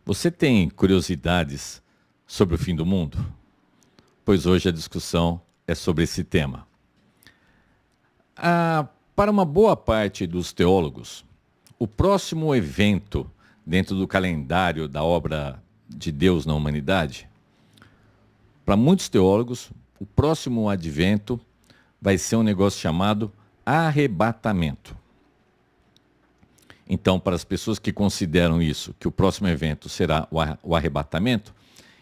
Você tem curiosidades sobre o fim do mundo? Pois hoje a discussão é sobre esse tema. Para uma boa parte dos teólogos, o próximo evento dentro do calendário da obra de Deus na humanidade, para muitos teólogos, o próximo advento vai ser um negócio chamado arrebatamento. Então, para as pessoas que consideram isso, que o próximo evento será o arrebatamento,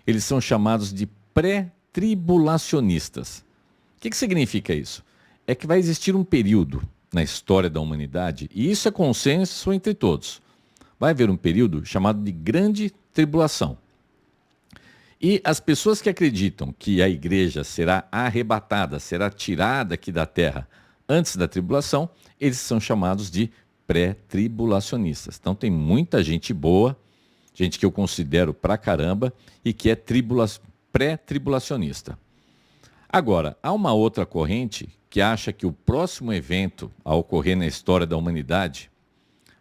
eles são chamados de pré-tribulacionistas. O que significa isso? É que vai existir um período na história da humanidade, e isso é consenso entre todos. Vai haver um período chamado de Grande Tribulação. E as pessoas que acreditam que a igreja será arrebatada, será tirada aqui da terra antes da tribulação, eles são chamados de pré-tribulacionistas. Então tem muita gente boa, gente que eu considero pra caramba, e que é pré-tribulacionista. Agora, há uma outra corrente que acha que o próximo evento a ocorrer na história da humanidade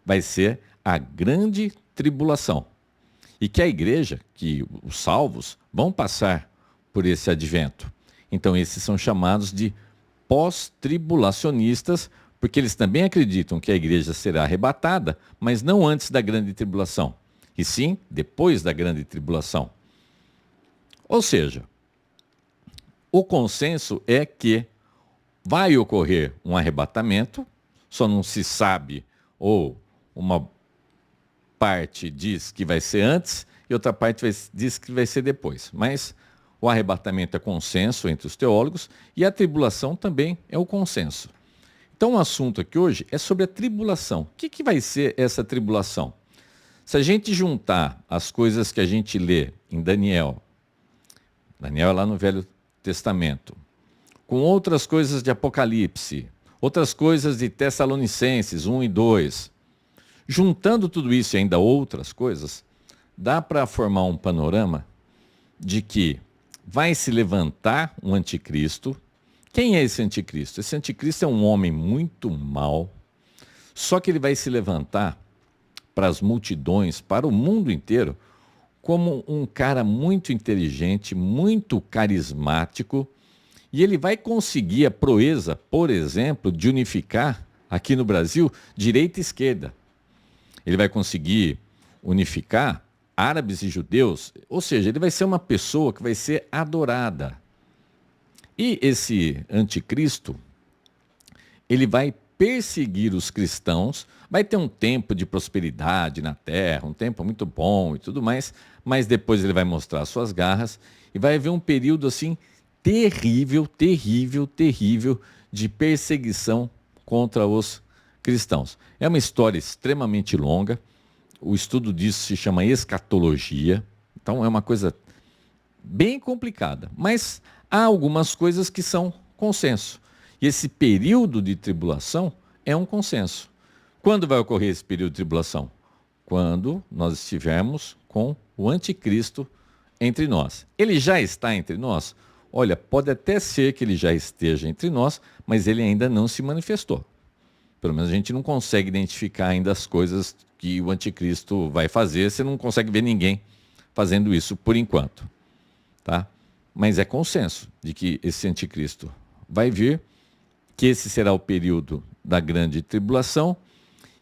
vai ser a Grande Tribulação. E que a igreja, que os salvos, vão passar por esse advento. Então esses são chamados de pós-tribulacionistas, porque eles também acreditam que a igreja será arrebatada, mas não antes da Grande Tribulação, e sim depois da Grande Tribulação. Ou seja, o consenso é que vai ocorrer um arrebatamento, só não se sabe, ou uma parte diz que vai ser antes e outra parte diz que vai ser depois. Mas o arrebatamento é consenso entre os teólogos e a tribulação também é o consenso. Então o assunto aqui hoje é sobre a tribulação. O que vai ser essa tribulação? Se a gente juntar as coisas que a gente lê em Daniel é lá no Velho Testamento, com outras coisas de Apocalipse, outras coisas de Tessalonicenses 1 e 2, juntando tudo isso e ainda outras coisas, dá para formar um panorama de que vai se levantar um anticristo. Quem é esse anticristo? Esse anticristo é um homem muito mau, só que ele vai se levantar para as multidões, para o mundo inteiro, como um cara muito inteligente, muito carismático, e ele vai conseguir a proeza, por exemplo, de unificar, aqui no Brasil, direita e esquerda. Ele vai conseguir unificar árabes e judeus, ou seja, ele vai ser uma pessoa que vai ser adorada. E esse anticristo, ele vai perseguir os cristãos, vai ter um tempo de prosperidade na terra, um tempo muito bom e tudo mais, mas depois ele vai mostrar suas garras e vai haver um período assim terrível, terrível, terrível de perseguição contra os cristãos. É uma história extremamente longa, o estudo disso se chama escatologia, então é uma coisa bem complicada, mas há algumas coisas que são consenso. E esse período de tribulação é um consenso. Quando vai ocorrer esse período de tribulação? Quando nós estivermos com o anticristo entre nós. Ele já está entre nós? Olha, pode até ser que ele já esteja entre nós, mas ele ainda não se manifestou. Pelo menos a gente não consegue identificar ainda as coisas que o anticristo vai fazer, você não consegue ver ninguém fazendo isso por enquanto. Tá? Mas é consenso de que esse anticristo vai vir, que esse será o período da grande tribulação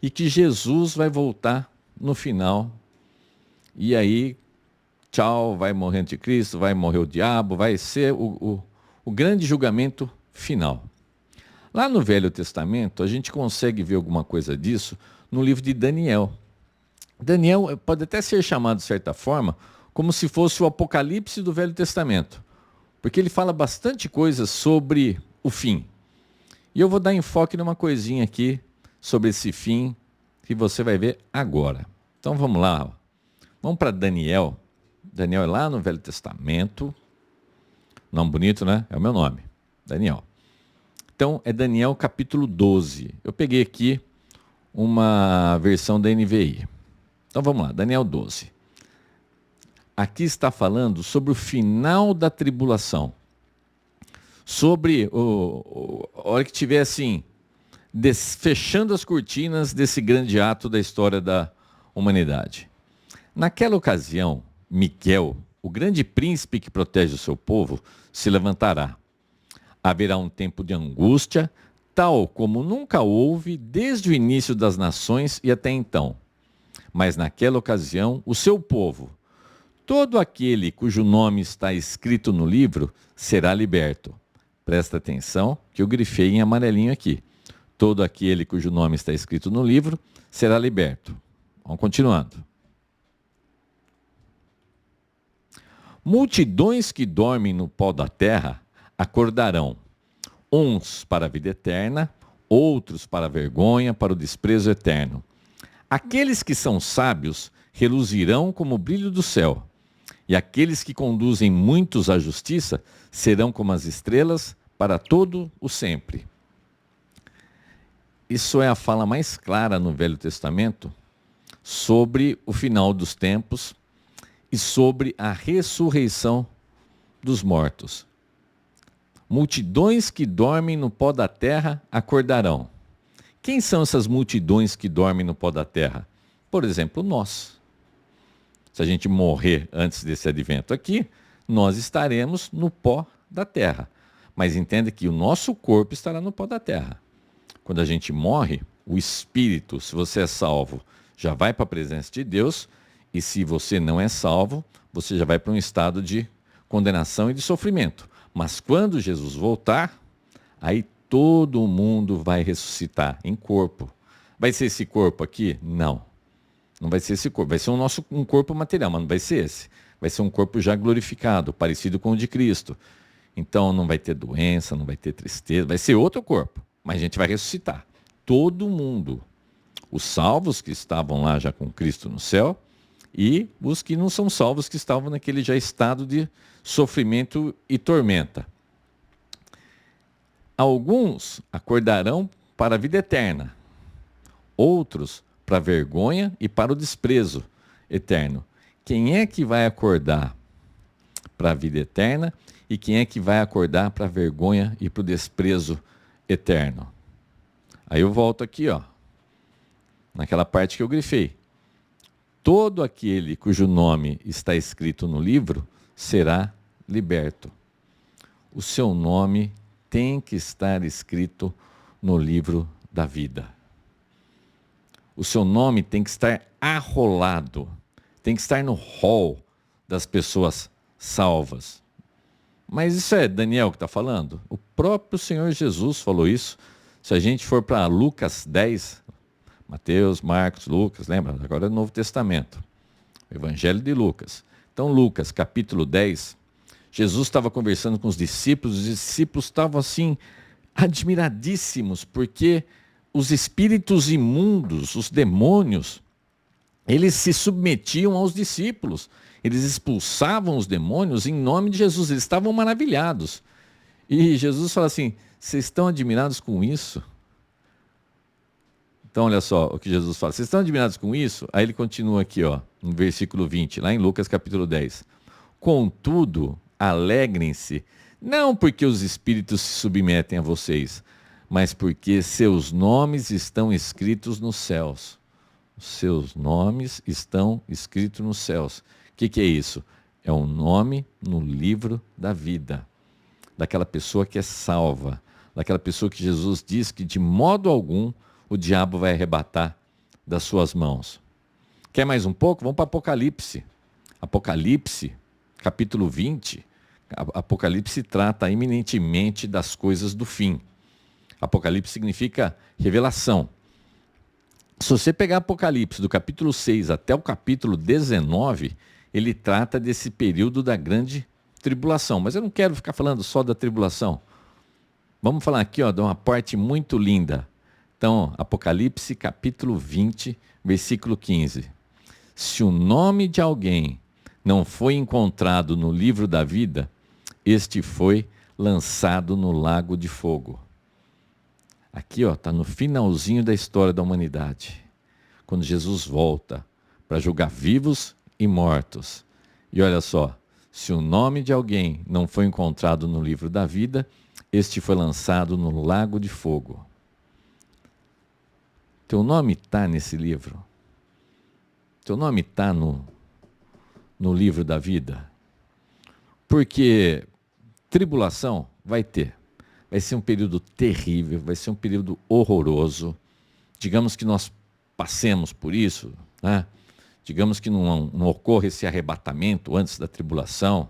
e que Jesus vai voltar no final. E aí, tchau, vai morrer o anticristo, vai morrer o diabo, vai ser o grande julgamento final. Lá no Velho Testamento, a gente consegue ver alguma coisa disso no livro de Daniel. Daniel pode até ser chamado, de certa forma, como se fosse o Apocalipse do Velho Testamento, porque ele fala bastante coisa sobre o fim. E eu vou dar enfoque numa coisinha aqui sobre esse fim que você vai ver agora. Então vamos lá. Vamos para Daniel. Daniel é lá no Velho Testamento. Nome bonito, né? É o meu nome. Daniel. Então é Daniel capítulo 12. Eu peguei aqui uma versão da NVI. Então vamos lá, Daniel 12. Aqui está falando sobre o final da tribulação. Sobre a hora que tiver assim, fechando as cortinas desse grande ato da história da humanidade. Naquela ocasião, Miguel, o grande príncipe que protege o seu povo, se levantará. Haverá um tempo de angústia, tal como nunca houve desde o início das nações e até então. Mas naquela ocasião, o seu povo, todo aquele cujo nome está escrito no livro, será liberto. Presta atenção que eu grifei em amarelinho aqui. Todo aquele cujo nome está escrito no livro será liberto. Vamos continuando. Multidões que dormem no pó da terra acordarão, uns para a vida eterna, outros para a vergonha, para o desprezo eterno. Aqueles que são sábios reluzirão como o brilho do céu, e aqueles que conduzem muitos à justiça serão como as estrelas para todo o sempre. Isso é a fala mais clara no Velho Testamento sobre o final dos tempos e sobre a ressurreição dos mortos. Multidões que dormem no pó da terra acordarão. Quem são essas multidões que dormem no pó da terra? Por exemplo, nós. Se a gente morrer antes desse advento aqui, nós estaremos no pó da terra. Mas entenda que o nosso corpo estará no pó da terra. Quando a gente morre, o espírito, se você é salvo, já vai para a presença de Deus, e se você não é salvo, você já vai para um estado de condenação e de sofrimento. Mas quando Jesus voltar, aí todo mundo vai ressuscitar em corpo. Vai ser esse corpo aqui? Não. Não vai ser esse corpo. Vai ser um corpo material, mas não vai ser esse. Vai ser um corpo já glorificado, parecido com o de Cristo. Então não vai ter doença, não vai ter tristeza, vai ser outro corpo. Mas a gente vai ressuscitar. Todo mundo. Os salvos que estavam lá já com Cristo no céu e os que não são salvos que estavam naquele já estado de sofrimento e tormenta. Alguns acordarão para a vida eterna, outros para a vergonha e para o desprezo eterno. Quem é que vai acordar para a vida eterna e quem é que vai acordar para a vergonha e para o desprezo eterno? Aí eu volto aqui, ó, naquela parte que eu grifei. Todo aquele cujo nome está escrito no livro será liberto. O seu nome tem que estar escrito no livro da vida. O seu nome tem que estar arrolado, tem que estar no rol das pessoas salvas. Mas isso é Daniel que está falando? O próprio Senhor Jesus falou isso. Se a gente for para Lucas 10, Mateus, Marcos, Lucas, lembra? Agora é o Novo Testamento, o Evangelho de Lucas. Então, Lucas, capítulo 10, Jesus estava conversando com os discípulos estavam assim, admiradíssimos, porque os espíritos imundos, os demônios, eles se submetiam aos discípulos, eles expulsavam os demônios em nome de Jesus, eles estavam maravilhados. E Jesus fala assim, vocês estão admirados com isso? Então, olha só o que Jesus fala. Vocês estão admirados com isso? Aí ele continua aqui, ó, no versículo 20, lá em Lucas capítulo 10. Contudo, alegrem-se, não porque os espíritos se submetem a vocês, mas porque seus nomes estão escritos nos céus. Os seus nomes estão escritos nos céus. O que é isso? É um nome no livro da vida, daquela pessoa que é salva, daquela pessoa que Jesus diz que de modo algum o diabo vai arrebatar das suas mãos. Quer mais um pouco? Vamos para Apocalipse. Apocalipse, capítulo 20. Apocalipse trata eminentemente das coisas do fim. Apocalipse significa revelação. Se você pegar Apocalipse do capítulo 6 até o capítulo 19, ele trata desse período da grande tribulação. Mas eu não quero ficar falando só da tribulação. Vamos falar aqui, ó, de uma parte muito linda. Então, Apocalipse capítulo 20, versículo 15. Se o nome de alguém não foi encontrado no livro da vida, este foi lançado no lago de fogo. Aqui, ó, está no finalzinho da história da humanidade, quando Jesus volta para julgar vivos e mortos. E olha só, se o nome de alguém não foi encontrado no livro da vida, este foi lançado no lago de fogo. Teu nome está nesse livro? Teu nome está no no livro da vida? Porque tribulação vai ter. Vai ser um período terrível, vai ser um período horroroso. Digamos que nós passemos por isso, né? Digamos que não ocorra esse arrebatamento antes da tribulação.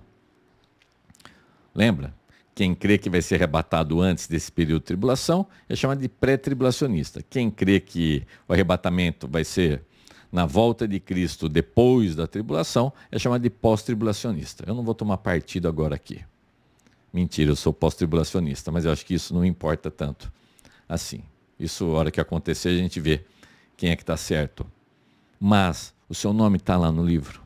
Lembra? Quem crê que vai ser arrebatado antes desse período de tribulação é chamado de pré-tribulacionista. Quem crê que o arrebatamento vai ser na volta de Cristo depois da tribulação é chamado de pós-tribulacionista. Eu não vou tomar partido agora aqui. Mentira, eu sou pós-tribulacionista, mas eu acho que isso não importa tanto assim. Isso, a hora que acontecer, a gente vê quem é que está certo. Mas o seu nome está lá no livro.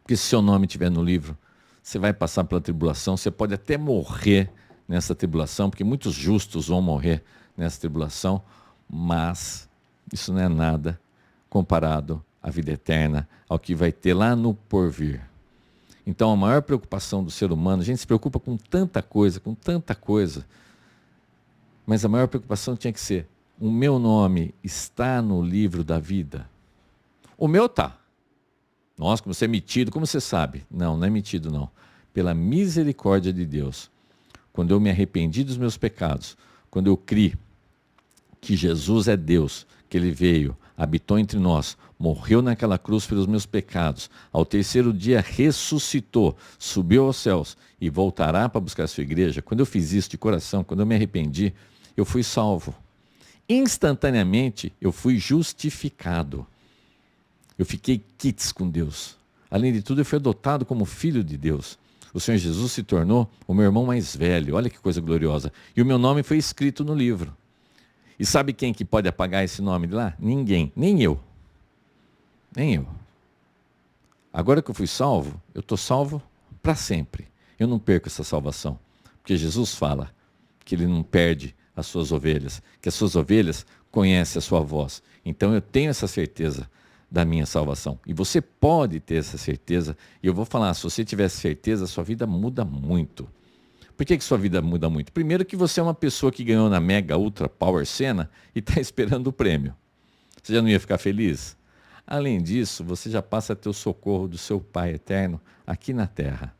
Porque se o seu nome estiver no livro, você vai passar pela tribulação, você pode até morrer nessa tribulação, porque muitos justos vão morrer nessa tribulação, mas isso não é nada comparado à vida eterna, ao que vai ter lá no porvir. Então a maior preocupação do ser humano, a gente se preocupa com tanta coisa, mas a maior preocupação tinha que ser: o meu nome está no livro da vida? O meu está. Nossa, como você é metido, como você sabe? Não, não é metido não. Pela misericórdia de Deus, quando eu me arrependi dos meus pecados, quando eu criei que Jesus é Deus, que Ele veio, habitou entre nós, morreu naquela cruz pelos meus pecados, ao terceiro dia ressuscitou, subiu aos céus e voltará para buscar a sua igreja. Quando eu fiz isso de coração, quando eu me arrependi, eu fui salvo. Instantaneamente eu fui justificado. Eu fiquei quites com Deus. Além de tudo, eu fui adotado como filho de Deus. O Senhor Jesus se tornou o meu irmão mais velho. Olha que coisa gloriosa. E o meu nome foi escrito no livro. E sabe quem que pode apagar esse nome de lá? Ninguém. Nem eu. Nem eu. Agora que eu fui salvo, eu estou salvo para sempre. Eu não perco essa salvação. Porque Jesus fala que Ele não perde as suas ovelhas. Que as suas ovelhas conhecem a sua voz. Então eu tenho essa certeza da minha salvação. E você pode ter essa certeza. E eu vou falar, se você tiver certeza, sua vida muda muito. Por que sua vida muda muito? Primeiro que você é uma pessoa que ganhou na Mega Ultra Power Cena e está esperando o prêmio. Você já não ia ficar feliz? Além disso, você já passa a ter o socorro do seu Pai eterno aqui na Terra.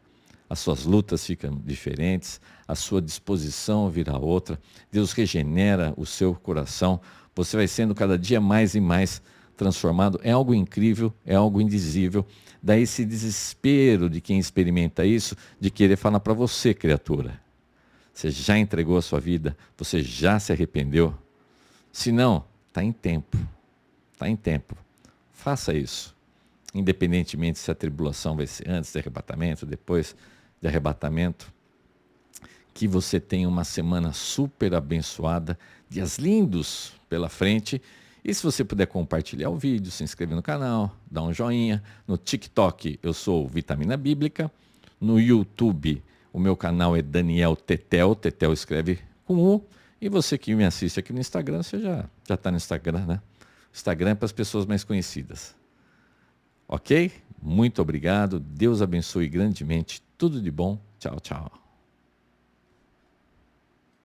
As suas lutas ficam diferentes, a sua disposição vira outra, Deus regenera o seu coração, você vai sendo cada dia mais e mais transformado. É algo incrível, é algo indizível. Daí esse desespero de quem experimenta isso, de querer falar para você, criatura. Você já entregou a sua vida? Você já se arrependeu? Se não, está em tempo. Está em tempo. Faça isso. Independentemente se a tribulação vai ser antes do arrebatamento, depois do arrebatamento. Que você tenha uma semana super abençoada, dias lindos pela frente. E se você puder compartilhar o vídeo, se inscrever no canal, dar um joinha. No TikTok eu sou Vitamina Bíblica. No YouTube o meu canal é Daniel Tetel. Tetel escreve com U. E você que me assiste aqui no Instagram, você já está no Instagram, né? Instagram é para as pessoas mais conhecidas. Ok? Muito obrigado. Deus abençoe grandemente. Tudo de bom. Tchau, tchau.